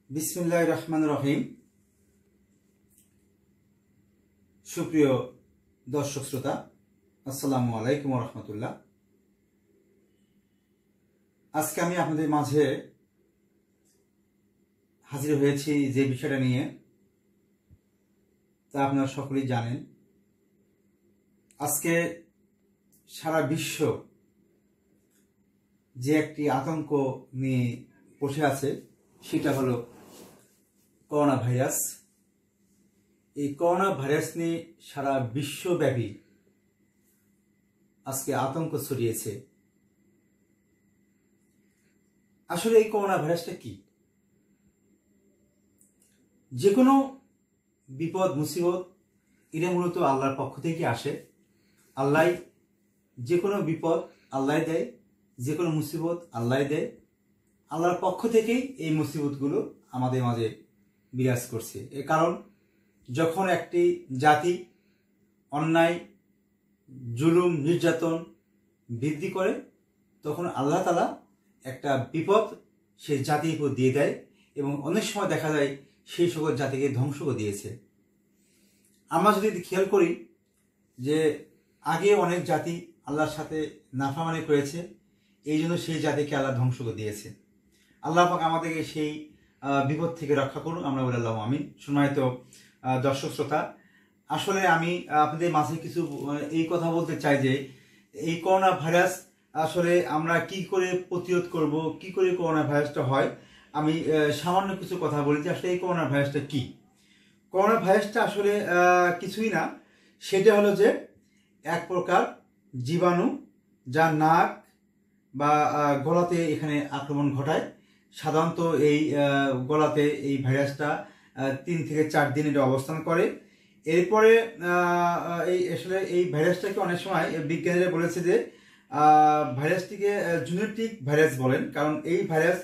বিসমিল্লাহির রহমানির রহিম। সুপ্রিয় দর্শক শ্রোতা, আসসালামু আলাইকুম ওয়া রাহমাতুল্লাহ। আজকে আমি আপনাদের মাঝে হাজির হয়েছি যে বিষয়টা নিয়ে, তা আপনারা সকলেই জানেন। আজকে সারা বিশ্ব যে একটি আতঙ্ক নিয়ে বসে আছে, সেটা হলো করোনা ভাইরাস। এই করোনা ভাইরাস নিয়ে সারা বিশ্বব্যাপী আজকে আতঙ্ক ছড়িয়েছে। আসলে এই করোনা ভাইরাসটা কি? যে কোনো বিপদ মুসিবত এটা মূলত আল্লাহর পক্ষ থেকে আসে। আল্লাহ যে কোনো বিপদ আল্লাহ দেয়, যে কোনো মুসিবত আল্লাহ দেয়। আল্লাহর পক্ষ থেকেই এই মুসিবতগুলো আমাদের মাঝে বিরাজ করছে। এর কারণ, যখন একটি জাতি অন্যায়, জুলুম, নির্যাতন বৃদ্ধি করে, তখন আল্লাহ তাআলা একটা বিপদ সেই জাতির উপর দিয়ে দেয়, এবং অনেক সময় দেখা যায় সেই সকল জাতিকে ধ্বংস করে দিয়েছে। আমরা যদি খেয়াল করি যে আগে অনেক জাতি আল্লাহর সাথে নাফরমানি করেছে, এই জন্য সেই জাতিকে আল্লাহ ধ্বংস করে দিয়েছে। আল্লাহ পাক আমাদেরকে সেই বিপদ থেকে রক্ষা করুন, আমরা বলে আল্লাহু আমিন। সম্মানিত দর্শক শ্রোতা, আসলে আমি আপনাদের মাঝে কিছু এই কথা বলতে চাই যে এই করোনা ভাইরাস আসলে আমরা কি করে প্রতিরোধ করব, কি করে করোনা ভাইরাসটা হয়। আমি সামান্য কিছু কথা বলি যে আসলে এই করোনা ভাইরাসটা কি। করোনা ভাইরাসটা আসলে কিছুই না, সেটা হলো যে এক প্রকার জীবাণু, যা নাক বা গলাতে এখানে আক্রমণ ঘটায়। সাধারণত এই গলাতে এই ভাইরাসটা 3 থেকে 4 দিন এটা অবস্থান করে। এরপরে আসলে এই ভাইরাসটাকে অনেক সময় বিজ্ঞানীরা বলেছে যে ভাইরাসটিকে জুনেটিক ভাইরাস বলেন, কারণ এই ভাইরাস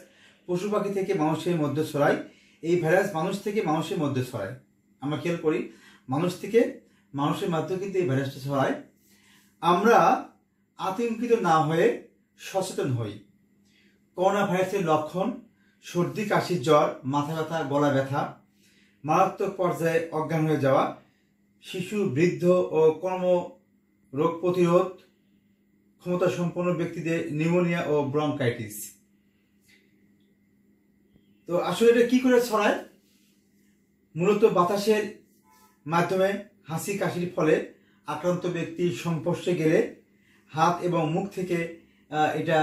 পশু পাখি থেকে মানুষের মধ্যে ছড়ায়। এই ভাইরাস মানুষ থেকে মানুষের মধ্যে ছড়ায়। আমরা খেয়াল করি, মানুষ থেকে মানুষের মাধ্যমে কিন্তু এই ভাইরাসটা ছড়ায়। আমরা আতঙ্কিত না হয়ে সচেতন হই। করোনা ভাইরাসের লক্ষণ: সর্দি, কাশি, জ্বর, মাথা ব্যথা, গলা ব্যথা, মারাত্মক পর্যায়ে অজ্ঞান হয়ে যাওয়া, শিশু, বৃদ্ধ ও কর্ম রোগ প্রতিরোধ ক্ষমতা সম্পন্ন ব্যক্তিদের নিউমোনিয়া ও ব্রঙ্কাইটিস। তো আসলে এটা কি করে ছড়ায়? মূলত বাতাসের মাধ্যমে, হাসি কাশির ফলে আক্রান্ত ব্যক্তির সংস্পর্শে গেলে, হাত এবং মুখ থেকে এটা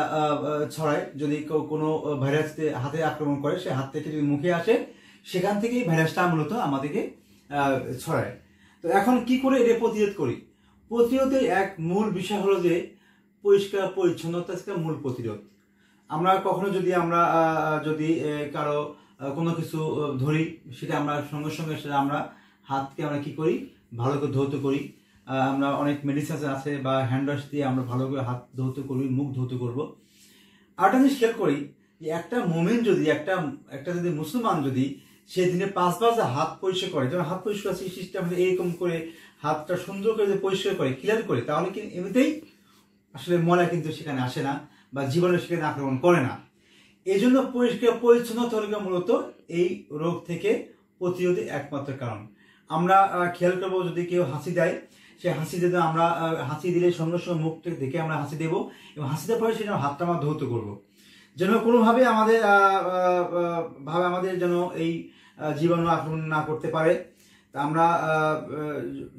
ছড়ায়। যদি কোনো ভাইরাস হাতে আক্রমণ করে, সে হাত থেকে যদি মুখে আসে, সেখান থেকেই ভাইরাসটা মূলত আমাদেরকে ছড়ায়। তো এখন কি করে এটা প্রতিরোধ করি? প্রতিরোধের এক মূল বিষয় হলো যে পরিষ্কার পরিচ্ছন্নতা একটা মূল প্রতিরোধ। আমরা কখনো যদি কারো কোনো কিছু ধরি, সেটা আমরা সঙ্গে সঙ্গে সেটা আমরা হাতকে আমরা কি করি, ভালো করে ধৌত করি। আমরা অনেক মেডিসিন আছে বা হ্যান্ড ওয়াশ দিয়ে আমরা ভালো করে হাত ধৌত করবি, মুখ ধৌত করব। আরেকটা জিনিস খেয়াল করি যে একটা মুমিন যদি একটা যদি মুসলমান যদি সে দিনে 5 বার হাত পরিষ্কার করে, যেমন হাত পরিষ্কার সিস্টেম এরকম করে হাতটা সুন্দর করে যদি পরিষ্কার করে, ক্লিয়ার করে, তাহলে কিন্তু এমনিতেই আসলে ময়লা কিন্তু সেখানে আসে না বা জীবাণু সেখানে আক্রমণ করে না। এই জন্য পরিষ্কার পরিচ্ছন্নতা হলো মূলত এই রোগ থেকে প্রতিরোধের একমাত্র কারণ। আমরা খেয়াল করবো, যদি কেউ হাসি দেয়, সে হাসি দিতে আমরা হাসি দিলে সঙ্গে সঙ্গে মুখটা দেখে আমরা হাসি দেবো, এবং হাসি দেওয়ার পরে সেটা হাতটা আমরা ধৌত করবো, যেন কোনোভাবে আমাদের যেন এই জীবাণু আক্রমণ না করতে পারে। তা আমরা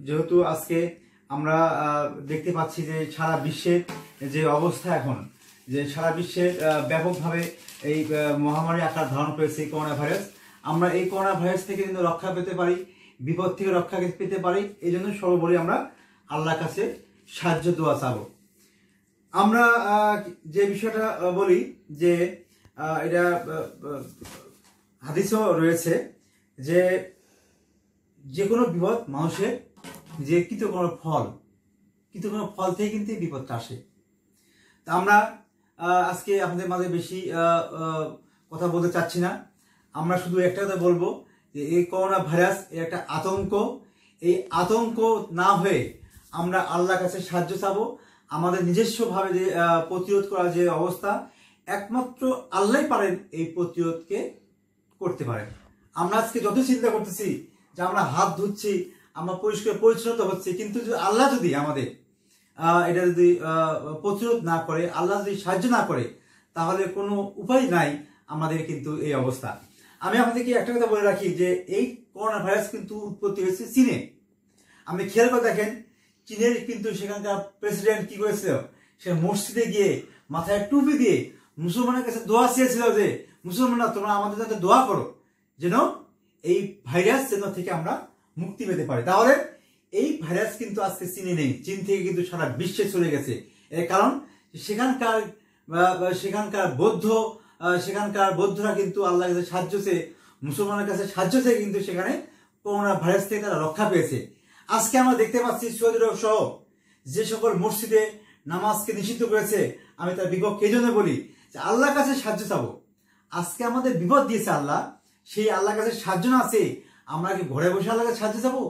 যেহেতু আজকে আমরা দেখতে পাচ্ছি যে সারা বিশ্বের যে অবস্থা এখন, যে সারা বিশ্বে ব্যাপকভাবে এই মহামারী আকার ধারণ করেছে এই করোনা ভাইরাস। আমরা এই করোনা ভাইরাস থেকে কিন্তু রক্ষা পেতে পারি, বিপদ থেকে রক্ষা পেতে পারি। এই জন্য সর্বোপরি আমরা আল্লাহর কাছে সাহায্য দোয়া চাবো। আমরা যে বিষয়টা বলি যে এটা হাদিসও রয়েছে যে কোনো বিপদ মানুষের যে কৃত কোনো ফল থেকে কিন্তু বিপদটা আসে। তা আমরা আজকে আপনাদের মাঝে বেশি কথা বলতে চাচ্ছি না। আমরা শুধু একটা কথা বলবো যে এই করোনা ভাইরাস একটা আতঙ্ক। এই আতঙ্ক না হয়ে আমরা আল্লাহর কাছে সাহায্য চাবো। আমাদের নিজস্বভাবে যে প্রতিরোধ করার যে অবস্থা, একমাত্র আল্লাহই পারেন এই প্রতিরোধকে করতে পারে। আমরা আজকে যত চিন্তা করতেছি যে আমরা হাত ধুচ্ছি, আমরা পরিষ্কার পরিচ্ছন্নতা হচ্ছে, কিন্তু আল্লাহ যদি আমাদের এটা যদি প্রতিরোধ না করে, আল্লাহ যদি সাহায্য না করে, তাহলে কোনো উপায় নাই আমাদের কিন্তু এই অবস্থা। আমি আপনাদেরকে একটা কথা বলে রাখি যে এই করোনা ভাইরাস কিন্তু উৎপত্তি হয়েছে চীনে। আপনি খেয়াল করে দেখেন, চীনের কিন্তু সেখানকার প্রেসিডেন্ট কি করেছিল, সে মসজিদে গিয়ে মাথায় টুপি দিয়ে মুসলমানের কাছে দোয়া চেয়েছিল যে মুসলমানরা তোমরা আমাদের জন্য দোয়া করো যেন এই ভাইরাস যেন থেকে আমরা মুক্তি পেতে পারি। তাহলে এই ভাইরাস কিন্তু আজকে চীনে নেই, চীন থেকে কিন্তু সারা বিশ্বে চলে গেছে। এর কারণ সেখানকার বৌদ্ধরা কিন্তু আল্লাহর কাছে সাহায্য চেয়ে, মুসলমানের কাছে সাহায্য চেয়ে কিন্তু সেখানে করোনা ভাইরাস থেকে তারা রক্ষা পেয়েছে। আজকে আমরা দেখতে পাচ্ছি সৌদি আরব সহ যে সকল মসজিদে নামাজকে নিষিদ্ধ করেছে, আমি তার বিপক্ষে এই জন্য বলি যে আল্লাহর কাছে সাহায্য চাবো। আজকে আমাদের বিপদ দিয়েছে আল্লাহ, সেই আল্লাহর কাছে সাহায্য না আছে, আমরা কি ঘরে বসে আল্লাহর কাছে সাহায্য চাবো?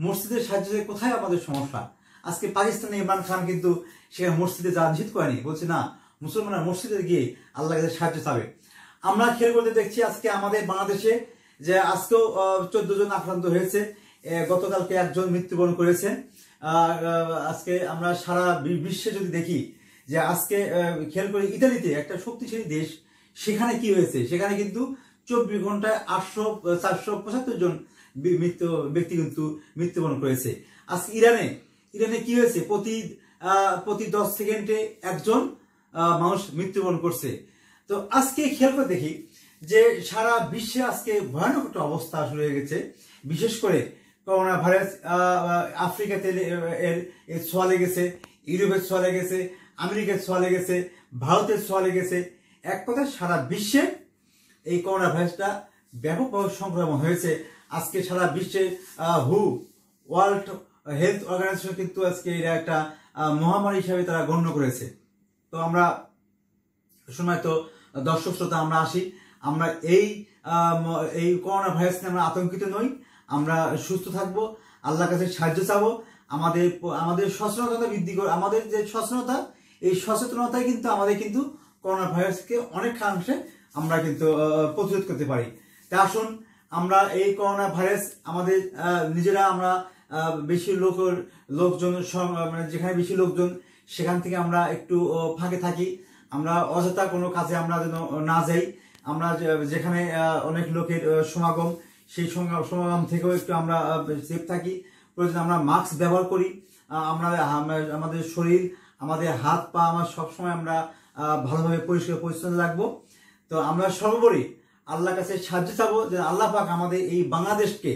মসজিদের সাহায্য কোথায় আমাদের সমস্যা? আজকে পাকিস্তানে ইমরান খান কিন্তু সেখানে মসজিদে যাওয়া নিষিদ্ধ করেনি, বলছে না মুসলমানরা মসজিদে গিয়ে আল্লাহর কাছে সাহায্য চাবে। আমরা খেয়াল করতে দেখছি আজকে আমাদের বাংলাদেশে যে আজকেও 14 জন আক্রান্ত হয়েছে, গতকালকে একজন মৃত্যুবরণ করেছেন। আজকে আমরা সারা বিশ্বে যদি দেখি যে আজকে খেয়াল করে ইতালিতে একটা শক্তিশালী দেশ, সেখানে কি হয়েছে, সেখানে কিন্তু 24 ঘন্টায় 475 জন ব্যক্তি কিন্তু মৃত্যুবরণ করেছে। আজকে ইরানে কি হয়েছে, প্রতি 10 সেকেন্ডে একজন মানুষ মৃত্যুবরণ করছে। তো আজকে খেয়াল করে দেখি যে সারা বিশ্বে আজকে ভয়ানক একটা অবস্থা শুরু হয়ে গেছে। বিশেষ করে করোনা ভাইরাস আফ্রিকাতে এর ছোঁয়া লেগেছে, ইউরোপের ছোঁয়া লেগেছে, আমেরিকার ছোঁয়া লেগেছে, ভারতের ছোঁয়া লেগেছে। এক কথায় সারা বিশ্বে এই করোনা ভাইরাসটা ব্যাপকভাবে সংক্রমণ হয়েছে। আজকে সারা বিশ্বে ওয়ার্ল্ড হেলথ অর্গানাইজেশন কিন্তু আজকে এটা একটা মহামারী হিসাবে তারা গণ্য করেছে। তো আমরা সময় তো দর্শক শ্রোতা আমরা আসি, আমরা এই করোনা ভাইরাস নিয়ে আমরা আতঙ্কিত নই, আমরা সুস্থ থাকবো, আল্লাহর কাছে সাহায্য চাবো। আমাদের সচেতনতা বৃদ্ধি করে, আমাদের যে সচেতনতা, এই সচেতনতায় কিন্তু আমাদের কিন্তু করোনা ভাইরাসকে অনেকাংশে আমরা কিন্তু প্রতিরোধ করতে পারি। তাই আসুন আমরা এই করোনা ভাইরাস আমাদের নিজেরা আমরা বেশি লোকজন মানে যেখানে বেশি লোকজন সেখান থেকে আমরা একটু ফাঁকে থাকি, আমরা অযথা কোনো কাজে আমরা যেন না যাই। আমরা যেখানে অনেক লোকের সমাগম, সেই সমাগম থেকেও একটু আমরা সেফ থাকি। প্রয়োজন আমরা মাস্ক ব্যবহার করি, আমাদের শরীর, আমাদের হাত পা আমরা সবসময় আমরা ভালোভাবে পরিষ্কার পরিচ্ছন্ন রাখবো। তো আমরা সর্বোপরি আল্লাহর কাছে সাহায্য চাবো যে আল্লাহ পাক আমাদের এই বাংলাদেশকে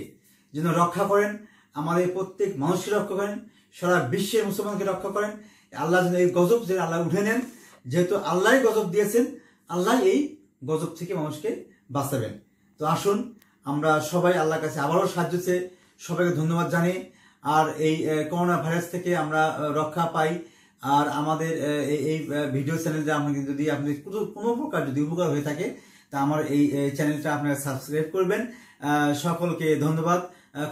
যেন রক্ষা করেন, আমাদের প্রত্যেক মানুষকে রক্ষা করেন, সারা বিশ্বের মুসলমানকে রক্ষা করেন। আল্লাহ যেন এই গজব যেন আল্লাহ উঠে নেন, যেহেতু আল্লাহ গজব দিয়েছেন, আল্লাহ এই গজব থেকে মানুষকে বাঁচাবেন। তো আসুন আমরা সবাই আল্লাহর কাছে আবারও সাহায্য চেয়ে সবাইকে ধন্যবাদ জানিয়ে, আর এই করোনা ভাইরাস থেকে আমরা রক্ষা পাই। আর আমাদের এই ভিডিও চ্যানেলটা আপনাকে যদি আপনাদের কোনো প্রকার যদি উপকার হয়ে থাকে, তা আমার এই চ্যানেলটা আপনারা সাবস্ক্রাইব করবেন। সকলকে ধন্যবাদ।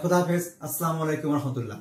খোদা হাফেজ। আসসালামু আলাইকুম রহমতুল্লাহ।